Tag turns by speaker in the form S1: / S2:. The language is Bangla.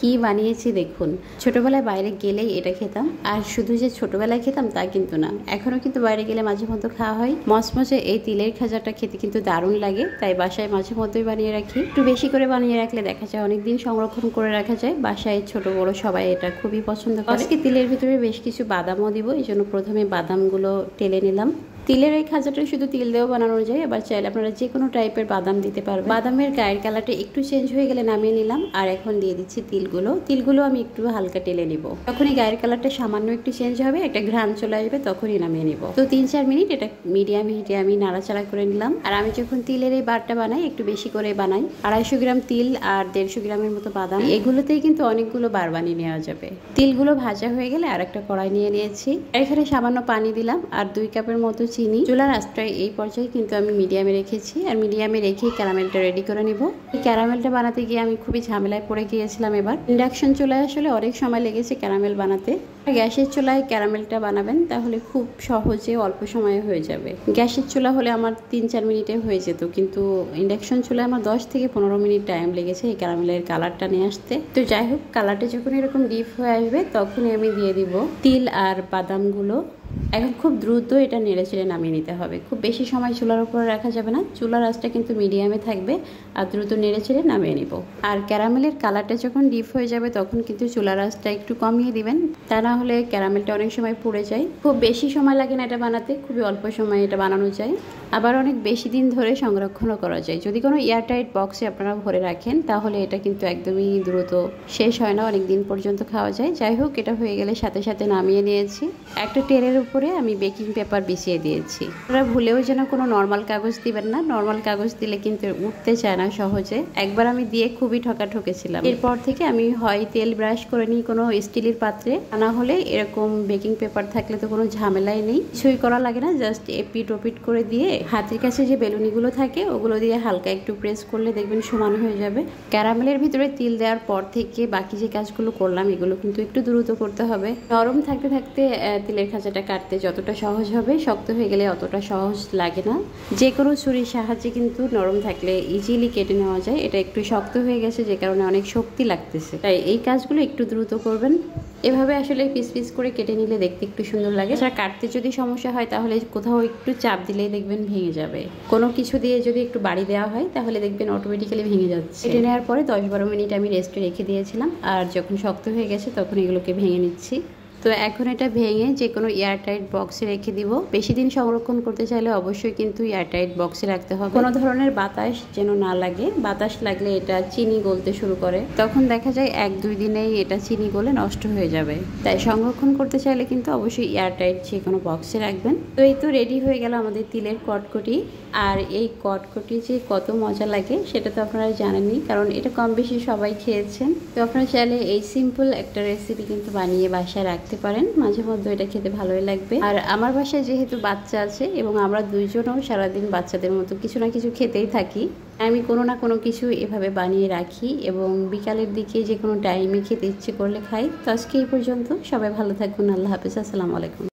S1: কি বানিয়েছি দেখুন। ছোটবেলায় বাইরে গেলেই এটা খেতাম, আর শুধু যে ছোটবেলায় খেতাম তা কিন্তু না, এখনো কিন্তু বাইরে গেলে মাঝে মধ্যে খাওয়া হয়। মচমচে এই তিলের খাজাটা খেতে কিন্তু দারুণ লাগে, তাই বাসায় মাঝে মধ্যেই বানিয়ে রাখি। একটু বেশি করে বানিয়ে রাখলে দেখা যায় অনেকদিন সংরক্ষণ করে রাখা যায়। বাসায় ছোট বড় সবাই এটা খুবই পছন্দ করে। আজকে তিলের ভিতরে বেশ কিছু বাদামও দিব, এই জন্য প্রথমে বাদামগুলো টেলে নিলাম। তিলের এই খাজাটা শুধু তিল দিয়েও বানানো যায়, আবার চাইলে আপনারা যে কোনো টাইপের বাদাম দিতে পারবেন। বাদামের গায়ের কালারটা একটু চেঞ্জ হয়ে গেলে নামিয়ে নিলাম, আর এখন দিয়ে দিচ্ছি তিলগুলো আমি একটু হালকা টেলে নিব। তখনই গায়ের কালারটা সামান্য একটু চেঞ্জ হবে, একটা ঘ্রাণ চলে আসবে, তখনই নামিয়ে নিব। তো 3-4 মিনিট এটা মিডিয়াম হিটে আমি নাড়াচাড়া করে নিলাম। আর আমি যখন তিলের এই বারটা বানাই একটু বেশি করে বানাই, 250 গ্রাম তিল আর 150 গ্রামের মতো বাদাম, এগুলোতেই কিন্তু অনেকগুলো বার বানিয়ে নেওয়া যাবে। তিলগুলো ভাজা হয়ে গেলে আর একটা কড়াই নিয়ে নিয়েছি, এখানে সামান্য পানি দিলাম আর 2 কাপের মতো চিনি। চুলার আঁচটা এই পর্যায়ে কিন্তু আমি মিডিয়ামে রেখেছি, আর মিডিয়ামে রেখেই ক্যারামেলটা রেডি করে নিব। এই ক্যারামেলটা বানাতে গিয়ে আমি খুবই ঝামেলায় পড়ে গিয়েছিলাম। এবার ইন্ডাকশন চুলায় আসলে অনেক সময় লেগেছে ক্যারামেল বানাতে। গ্যাসের চুলায় ক্যারামেলটা বানাবেন তাহলে খুব সহজে অল্প সময়ে হয়ে যাবে। গ্যাসের চুলা হলে আমার 3-4 মিনিটে হয়ে যেত, কিন্তু ইন্ডাকশন চুলায় আমার 10 থেকে 15 মিনিট টাইম লেগেছে এই ক্যারামেলের কালারটা নিয়ে আসতে। তো যাই হোক, কালারটা যখন এরকম ডিপ হয়ে আসবে তখনই আমি দিয়ে দিব তিল আর বাদামগুলো। এখন খুব দ্রুত এটা নেড়ে চেড়ে নামিয়ে নিতে হবে, খুব বেশি সময় চুলার উপরে রাখা যাবে না। চুলার আঁচটা কিন্তু মিডিয়ামে থাকবে, আর দ্রুত নেড়ে চেড়ে নামিয়ে নিব। আর ক্যারামেলের কালারটা যখন ডিপ হয়ে যাবে তখন কিন্তু চুলার আঁচটা একটু কমিয়ে দিবেন, তা না হলে ক্যারামেলটা অনেক সময় পুড়ে যায়। খুব বেশি সময় লাগে না এটা বানাতে, খুবই অল্প সময় এটা বানানো যায়। আবার অনেক বেশি দিন ধরে সংরক্ষণও করা যায়। যদি কোনো এয়ারটাইট বক্সে আপনারা ভরে রাখেন তাহলে এটা কিন্তু একদমই দ্রুত শেষ হয় না, অনেক দিন পর্যন্ত খাওয়া যায়। যাই হোক, এটা হয়ে গেলে সাথে সাথে নামিয়ে নিয়েছি। একটা ট্রের উপরে আমি বেকিং পেপার বিছিয়ে দিয়েছি। আপনারা ভুলেও যেন কোনো নর্মাল কাগজ দিবেন না, নর্মাল কাগজ দিলে কিন্তু উঠতে চায় না সহজে। একবার আমি দিয়ে খুবই ঠকেছিলাম। এরপর থেকে আমি হয় তেল ব্রাশ করে নিই কোনো স্টিলের পাত্রে, না হলে এরকম বেকিং পেপার থাকলে তো কোনো ঝামেলাই নেই, কিছুই করা লাগে না। জাস্ট এপিট ওপিট করে দিয়ে হাতের কাছে যে বেলুনিগুলো থাকে ওগুলো দিয়ে হালকা একটু প্রেস করলে দেখবেন সমান হয়ে যাবে। ক্যারামেলের ভিতরে তিল দেওয়ার পর থেকে বাকি যে কাজগুলো করলাম এগুলো কিন্তু একটু দ্রুত করতে হবে। নরম থাকতে থাকতে তিলের খাজাটা কাটতে যতটা সহজ হবে, শক্ত হয়ে গেলে অতটা সহজ লাগে না। যে কোনো ছুরির সাহায্যে কিন্তু নরম থাকলে ইজিলি কেটে নেওয়া যায়। এটা একটু শক্ত হয়ে গেছে যে কারণে অনেক শক্তি লাগতেছে, তাই এই কাজগুলো একটু দ্রুত করবেন। এভাবে আসলে পিস পিস করে কেটে নিলে দেখতে একটু সুন্দর লাগে। আর কাটতে যদি সমস্যা হয় তাহলে কোথাও একটু চাপ দিলেই দেখবেন ভেঙে যাবে। কোনো কিছু দিয়ে যদি একটু বাড়ি দেওয়া হয় তাহলে দেখবেন অটোমেটিক্যালি ভেঙে যাচ্ছে। কেটে নেওয়ার পরে 10-12 মিনিট আমি রেস্টে রেখে দিয়েছিলাম, আর যখন শক্ত হয়ে গেছে তখন এগুলোকে ভেঙে নিচ্ছি। তো এখন এটা ভেঙে যে কোনো এয়ারটাইট বক্সে রেখে দিব। বেশি দিন সংরক্ষণ করতে চাইলে অবশ্যই কিন্তু এয়ারটাইট বক্সে রাখতে হবে, কোনো ধরনের বাতাস যেন না লাগে। বাতাস লাগলে এটা চিনি গলতে শুরু করে, তখন দেখা যায় 1-2 দিনেই এটা চিনি গলে নষ্ট হয়ে যাবে। তাই সংরক্ষণ করতে চাইলে কিন্তু অবশ্যই এয়ারটাইট যে কোনো বক্সে রাখবেন। তো এই তো রেডি হয়ে গেল আমাদের তিলের কটকটি। আর এই কটকটি যে কত মজা লাগে সেটা তো আপনারা জানেনই, কারণ এটা কম বেশি সবাই খেয়েছেন। তো আপনারা চাইলে এই সিম্পল একটা রেসিপি কিন্তু বানিয়ে বাসায় রাখতে পারেন, মাঝে মধ্যে এটা খেতে ভালোই লাগবে। আর আমার বাসায় যেহেতু বাচ্চা আছে এবং আমরা দুইজনও সারাদিন বাচ্চাদের মতো কিছু না কিছু খেতেই থাকি, আমি কোনো না কোনো কিছু এভাবে বানিয়ে রাখি এবং বিকালের দিকে যে কোনো টাইমে খেতে ইচ্ছে করলে খাই। তো আজকে এই পর্যন্ত, সবাই ভালো থাকুন, আল্লাহ হাফেজ, আসসালামু আলাইকুম।